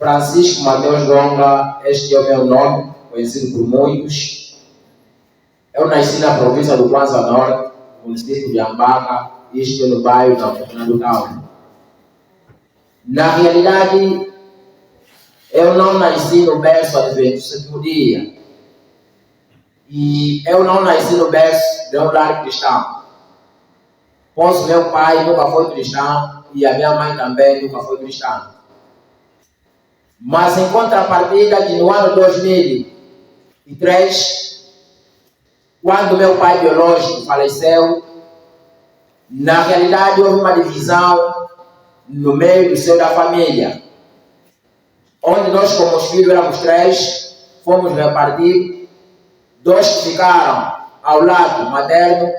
Francisco Mateus Gonga, este é o meu nome, conhecido por muitos. Eu nasci na província do Kwanza Norte, município de Ambaca, isto no bairro da Fortuna do Town. Na realidade, eu não nasci no berço adventista do sétimo dia. E eu não nasci no berço de um lar cristão. Pois meu pai nunca foi cristão e a minha mãe também nunca foi cristã. Mas em contrapartida que no ano 2003, quando meu pai biológico faleceu, na realidade houve uma divisão no meio do seio da família, onde nós como os filhos éramos 3, fomos repartidos, 2 que ficaram ao lado materno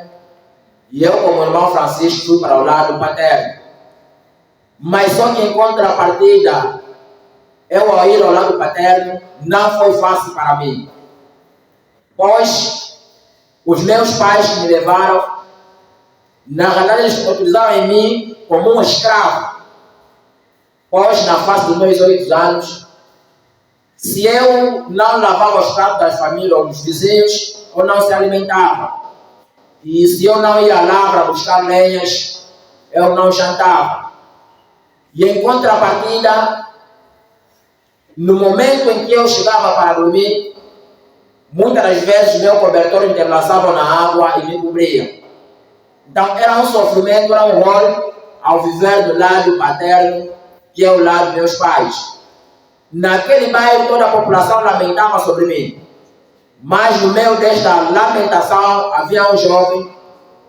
e eu como irmão Francisco fui para o lado paterno. Mas só que em contrapartida, eu ao ir ao lado paterno não foi fácil para mim, pois os meus pais que me levaram, na realidade eles utilizavam em mim como um escravo, pois na fase dos meus 8 anos, se eu não lavava os pratos das famílias ou dos vizinhos, eu não se alimentava. E se eu não ia lá para buscar lenhas, eu não jantava. E em contrapartida, no momento em que eu chegava para dormir, muitas das vezes meu cobertor interlaçava na água e me cobria. Então era um sofrimento, era um horror ao viver do lado paterno, que é o lado dos meus pais. Naquele bairro toda a população lamentava sobre mim. Mas no meio desta lamentação havia um jovem,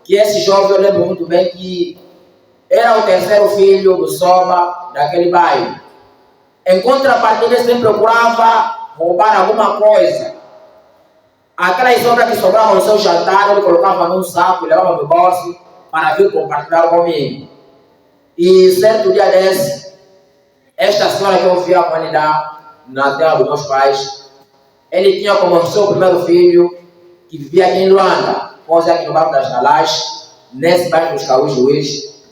que esse jovem eu lembro muito bem que era o 3º filho do Soba daquele bairro. Em contrapartida, ele sempre procurava roubar alguma coisa. Aquelas sobras que sobravam no seu jantar, ele colocava num saco e levava no bolso para vir compartilhar comigo. E certo dia desse, esta senhora que eu via com ele na terra dos meus pais, ele tinha como seu primeiro filho, que vivia aqui em Luanda, pois aqui no bairro das Galás, nesse bairro dos Caujuís.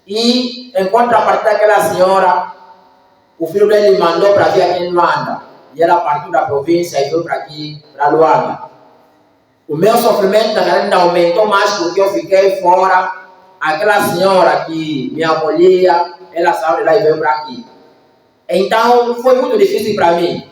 E em contrapartida daquela senhora, o filho dele mandou para vir aqui em Luanda. E ela partiu da província e veio para aqui, para Luanda. O meu sofrimento ainda aumentou mais porque eu fiquei fora. Aquela senhora que me acolhia, ela saiu de lá e veio para aqui. Então foi muito difícil para mim.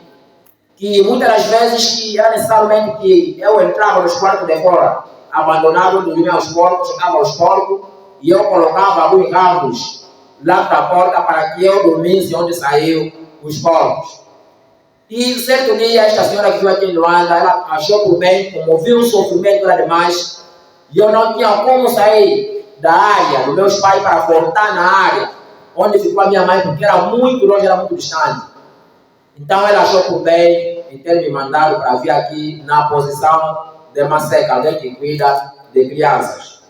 Que muitas das vezes que era necessariamente que eu entrava nos quartos de fora, abandonado, dormia aos porcos, chegava aos porcos, e eu colocava alguns ramos lá para a porta para que eu dormisse onde saiu os porcos. E certo dia, esta senhora que veio aqui em Luanda, ela achou por bem, como viu o sofrimento lá demais, e eu não tinha como sair da área dos meus pais para voltar na área onde ficou a minha mãe, porque era muito longe, era muito distante. Então ela achou por bem em ter me mandado para vir aqui na posição de Maseca, alguém que cuida de crianças.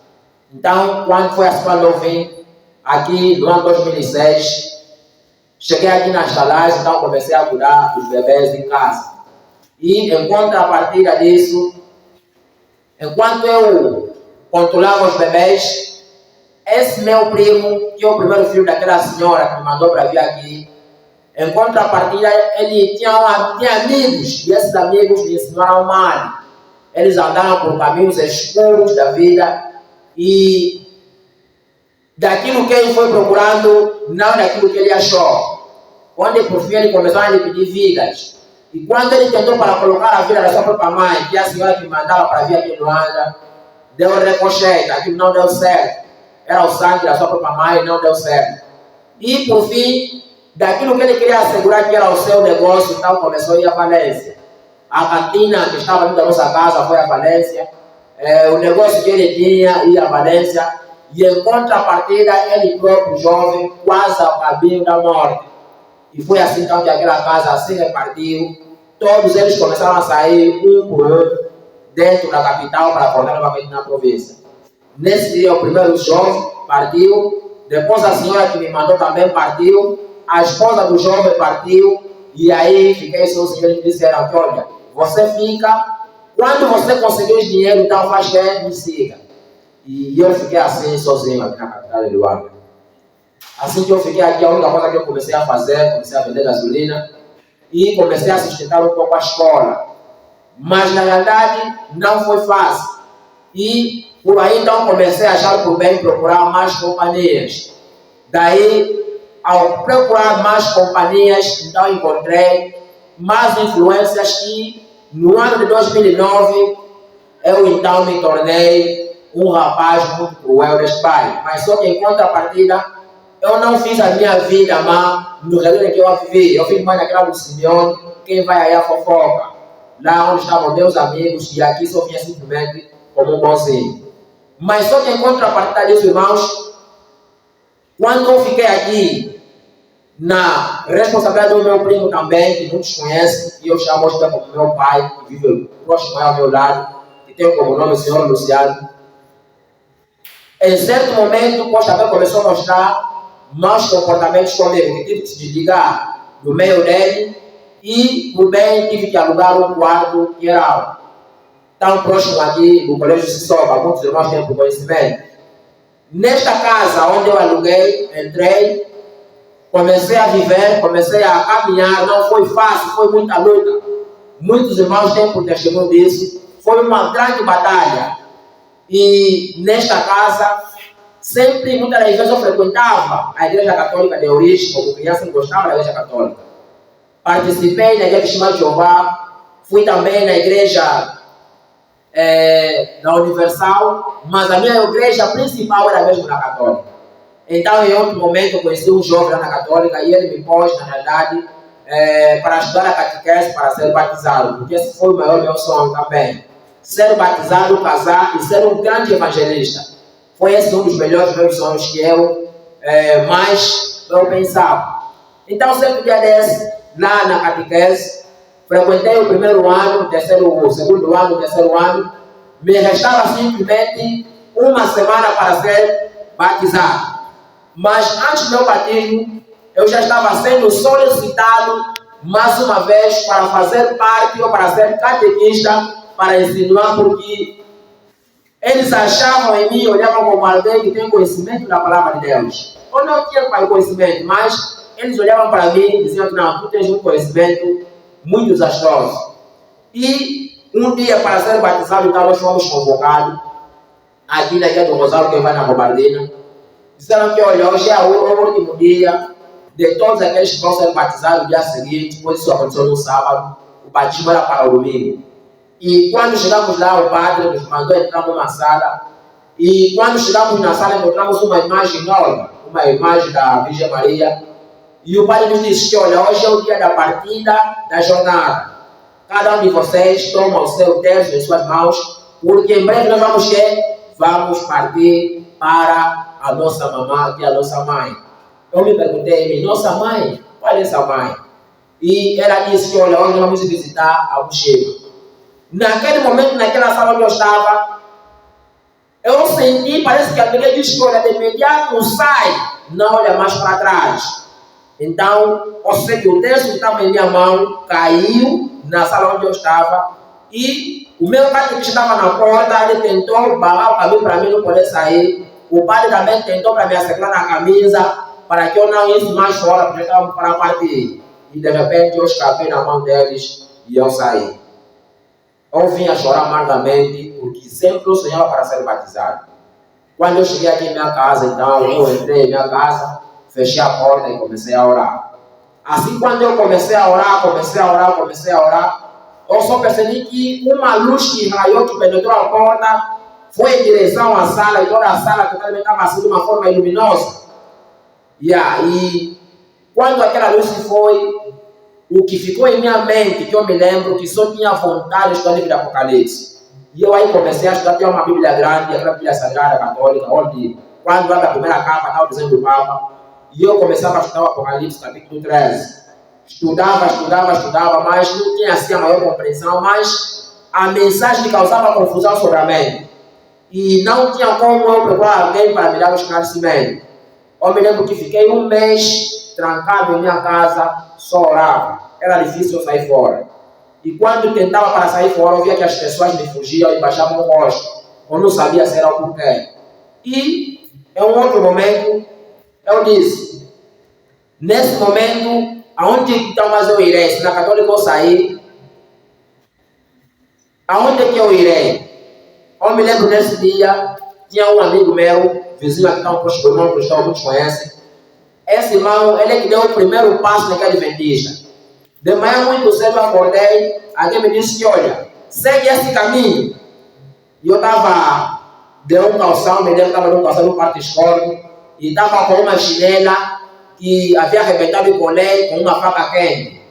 Então, quando eu vim aqui no ano 2006, cheguei aqui nas Galás, então comecei a cuidar dos bebês em casa. E em contrapartida disso, enquanto eu controlava os bebês, esse meu primo, que é o primeiro filho daquela senhora que me mandou para vir aqui, em contrapartida, ele tinha amigos, e esses amigos me ensinaram mal. Eles andaram por caminhos escuros da vida, e daquilo que ele foi procurando, não daquilo que ele achou. Onde por fim ele começou a lhe pedir vidas. E quando ele tentou para colocar a vida da sua própria mãe, que é a senhora que mandava para vir aqui em Luanda, deu recocheio, aquilo não deu certo. Era o sangue da sua própria mãe, não deu certo. E por fim, daquilo que ele queria assegurar que era o seu negócio, então começou a ir à falência. A cantina que estava dentro da nossa casa foi à falência. O negócio que ele tinha ia à falência. E em contrapartida, ele próprio, jovem, quase ao caminho da morte. E foi assim então que aquela casa se repartiu. Todos eles começaram a sair um por um dentro da capital para voltar novamente na província. Nesse dia, o primeiro jovem partiu. Depois a senhora que me mandou também partiu. A esposa do jovem partiu. E aí fiquei sozinho. Eles disseram que olha, você fica. Quando você conseguir o dinheiro, então faz que me siga. E eu fiquei assim sozinho aqui na capital de Luanda. Assim que eu fiquei aqui, a única coisa que eu comecei a fazer, comecei a vender gasolina e comecei a sustentar um pouco a escola. Mas na verdade não foi fácil. E por aí então comecei a achar por bem procurar mais companhias. Daí, ao procurar mais companhias, então encontrei mais influências que no ano de 2009 eu então me tornei um rapaz muito cruel deste pai. Mas só que em contrapartida, eu não fiz a minha vida má no redor em que eu vivi. Eu fiz mais naquela do Simeone, quem vai aí a fofoca. Lá onde estavam meus amigos, e aqui só vinha simplesmente como um bonzinho. Mas só que em contrapartida disso, irmãos, quando eu fiquei aqui na responsabilidade do meu primo também, que muitos conhecem, e eu chamo hoje como meu pai, que vive próximo ao meu lado, que tem como nome o senhor Luciano. Em certo momento, o também começou a mostrar maus comportamentos comigo, que tive que se desligar do meio dele, e por bem tive que alugar um quarto que era tão próximo aqui do Colégio Sissoba, muitos irmãos têm por conhecimento. Nesta casa onde eu aluguei, entrei, comecei a viver, comecei a caminhar, não foi fácil, foi muita luta. Muitos irmãos têm por testemunho disso, foi uma grande batalha. E nesta casa, sempre, muitas das vezes eu frequentava a Igreja Católica de origem, como criança eu gostava da Igreja Católica. Participei na Igreja Testemunha de Jeová, fui também na Igreja da Universal, mas a minha igreja principal era mesmo na Católica. Então, em outro momento, eu conheci um jovem lá na Católica e ele me pôs, na realidade, para estudar a catequese, para ser batizado, porque esse foi o maior meu sonho também. Ser batizado, casar e ser um grande evangelista. Foi esse um dos melhores meus sonhos que eu pensava. Então, sempre dia desse, lá na catequese, frequentei o primeiro ano, o segundo ano, o terceiro ano. Me restava simplesmente uma semana para ser batizado. Mas antes do meu batismo, eu já estava sendo solicitado mais uma vez para fazer parte ou para ser catequista, para ensinar, porque eles achavam em mim, olhavam como alguém que tem conhecimento da palavra de Deus. Eu não tinha conhecimento, mas eles olhavam para mim e diziam: não, tu tens um conhecimento muito desastroso. E um dia, para ser batizado, então nós fomos convocados aqui na Igreja do Rosário, que vai na Robardina. Disseram que, olha, hoje é o último dia de todos aqueles que vão ser batizados no dia seguinte, pois isso aconteceu no sábado, o batismo era para o domingo. E quando chegamos lá, o padre nos mandou entrar numa sala, e quando chegamos na sala, encontramos uma imagem nova, uma imagem da Virgem Maria, e o padre nos disse que, olha, hoje é o dia da partida da jornada. Cada um de vocês toma o seu terço em suas mãos, porque em breve nós vamos partir para a nossa mamãe, que é a nossa mãe. Eu me perguntei, nossa mãe? Qual é essa mãe? E ela disse que, olha, hoje vamos visitar a mochila. Naquele momento, naquela sala onde eu estava, eu senti, parece que a mulher disse que, olha, de imediato sai, não olha mais para trás. Então, ou seja, o terço que estava em minha mão caiu na sala onde eu estava, e o meu catequista estava na porta, ele tentou barrar o caminho para mim não poder sair. O padre também tentou para me acertar na camisa, para que eu não ia mais fora, porque estava para partir. E de repente eu escapei na mão deles e eu saí. Eu vim a chorar amargamente, porque sempre eu sonhava para ser batizado. Quando eu cheguei aqui em minha casa, então, eu entrei em minha casa, fechei a porta e comecei a orar. Assim, quando eu comecei a orar, eu só percebi que uma luz que raiou, que penetrou a porta, foi em direção à sala, e toda a sala totalmente estava assim de uma forma luminosa. E aí, quando aquela luz se foi, o que ficou em minha mente, que eu me lembro, que só tinha vontade de estudar o livro de Apocalipse. E eu aí comecei a estudar, tinha uma Bíblia grande, aquela Bíblia Sagrada Católica, onde, quando abre a primeira capa, estava o desenho do Papa, e eu começava a estudar o Apocalipse, capítulo 13. Estudava, mas não tinha assim a maior compreensão, mas a mensagem me causava confusão sobre a mente. E não tinha como eu procurar alguém para me dar um esclarecimento. Eu me lembro que fiquei um mês trancado em minha casa, só orava. Era difícil eu sair fora. E quando tentava para sair fora, eu via que as pessoas me fugiam e baixavam o rosto. Eu não sabia se era o porquê. E em um outro momento, Eu disse, nesse momento, aonde então mais eu irei? Se na católica eu sair, aonde é que eu irei? Eu me lembro nesse dia, tinha um amigo meu, vizinho aqui, está um posto do irmão cristão, muitos conhecem. Esse irmão, ele é que deu o primeiro passo naquele adventista. De manhã muito cedo eu acordei, alguém me disse que olha, segue esse caminho. E eu estava, deu um calção, me lembro, estava num calção no parque escuro, e estava com uma chinela que havia arrebentado e colei com uma faca quente.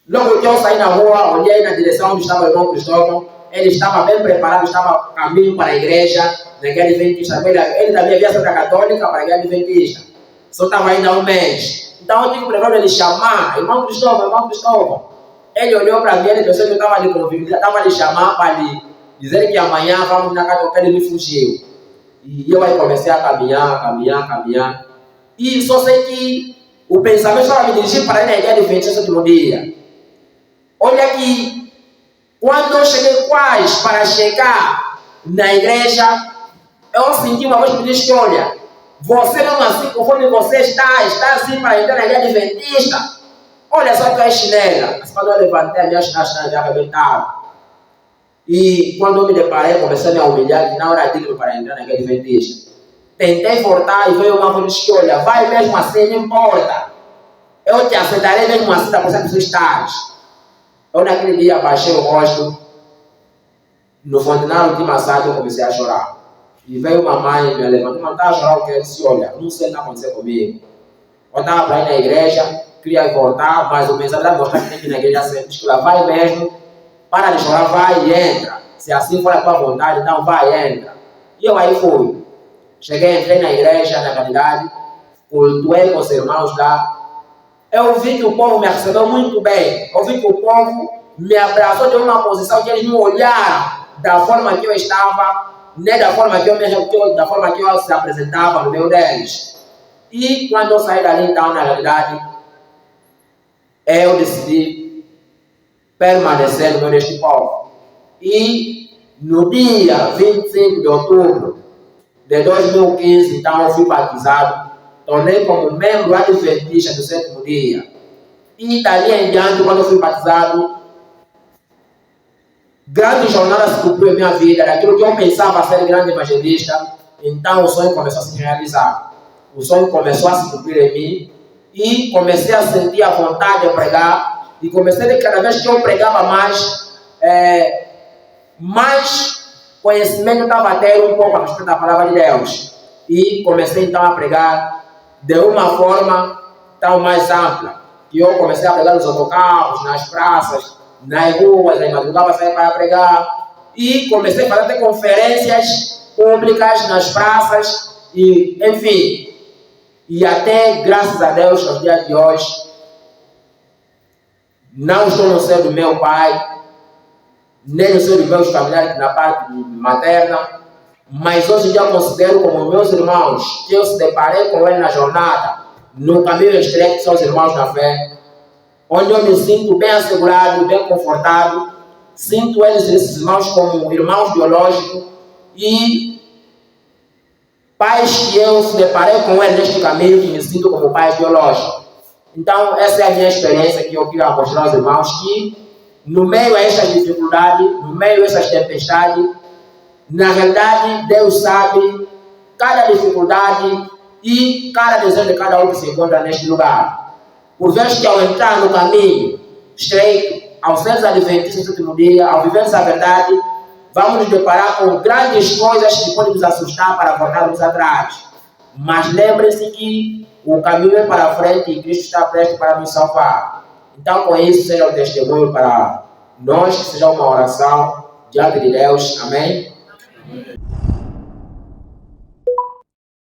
Logo que eu saí na rua, olhei na direção onde estava o irmão Cristóvão, ele estava bem preparado, estava caminho para a igreja, naquele adventista. Ele também havia sido católica para aquele adventista. Só estava ainda um mês. Então eu tive que preparar ele chamar, irmão Cristóvão. Ele olhou para mim, ele pensou que eu estava lhe convidando, estava lhe chamar para lhe dizer que amanhã vamos na casa do ele me fugiu. E eu aí comecei a caminhar. E só sei que o pensamento estava me dirigindo para ele na igreja adventista no último dia. Olha que quando eu cheguei quase para chegar na igreja, eu senti uma voz que me disse: olha, você não assim conforme você está assim para entrar na igreja adventista. Olha só que é chinela. Mas quando eu levantei, a minha chinela havia arrebentado. E quando eu me deparei, comecei a me humilhar, que não era digno para entrar na igreja adventista. Tentei voltar e veio uma voz que disse: olha, vai mesmo assim, não importa. Eu te aceitarei mesmo assim, da pessoa que você estás. Eu naquele dia baixei o rosto, no fontenário de massagem eu comecei a chorar. E veio uma mãe me levantou, mas estava a chorar, porque eu disse: olha, não sei o que está acontecendo comigo. Eu estava para ir na igreja, queria voltar, mas o pensamento da mostrar que tem que ir na igreja sempre. Diz que ela vai mesmo, para de chorar, vai e entra. Se assim for a tua vontade, então vai e entra. E eu aí fui. Cheguei, entrei na igreja, na realidade, cultuei com os irmãos lá. Eu vi que o povo me recebeu muito bem. Eu vi que o povo me abraçou de uma posição que eles não olharam da forma que eu estava, nem da forma que eu se apresentava no meio deles. E quando eu saí dali, então, na realidade, eu decidi permanecer no meio deste povo. E no dia 25 de outubro de 2015, então, eu fui batizado. Tornei como membro adventista do sétimo dia. E dali em diante, quando eu fui batizado, grande jornada se cumpriu em minha vida. Daquilo que eu pensava ser grande evangelista, então o sonho começou a se realizar. O sonho começou a se cumprir em mim. E comecei a sentir a vontade de pregar. E comecei a ver que cada vez que eu pregava mais conhecimento estava a ter um pouco a respeito da palavra de Deus. E comecei então a pregar de uma forma tão mais ampla, que eu comecei a pregar nos autocarros, nas praças, nas ruas, em madrugada saí para pregar, e comecei a fazer conferências públicas nas praças, e enfim, e até, graças a Deus, aos dias de hoje, não estou no seio do meu pai, nem no seio dos meus familiares na parte materna, mas hoje já considero como meus irmãos, que eu se deparei com eles na jornada, no caminho estreito que são os irmãos da fé, onde eu me sinto bem assegurado, bem confortado, sinto esses irmãos como irmãos biológicos e pais que eu se deparei com eles neste caminho, que me sinto como pais biológicos. Então, essa é a minha experiência que eu quero mostrar aos irmãos, que no meio a essas dificuldades, no meio a essas tempestades, na realidade, Deus sabe cada dificuldade e cada desejo de cada um que se encontra neste lugar. Por vezes que ao entrar no caminho estreito, ao ser adventistas no último dia, ao viver essa verdade, vamos nos deparar com grandes coisas que podem nos assustar para voltarmos atrás. Mas lembre-se que o caminho é para frente e Cristo está prestes para nos salvar. Então, com isso, seja um testemunho para nós, que seja uma oração diante de Deus. Amém?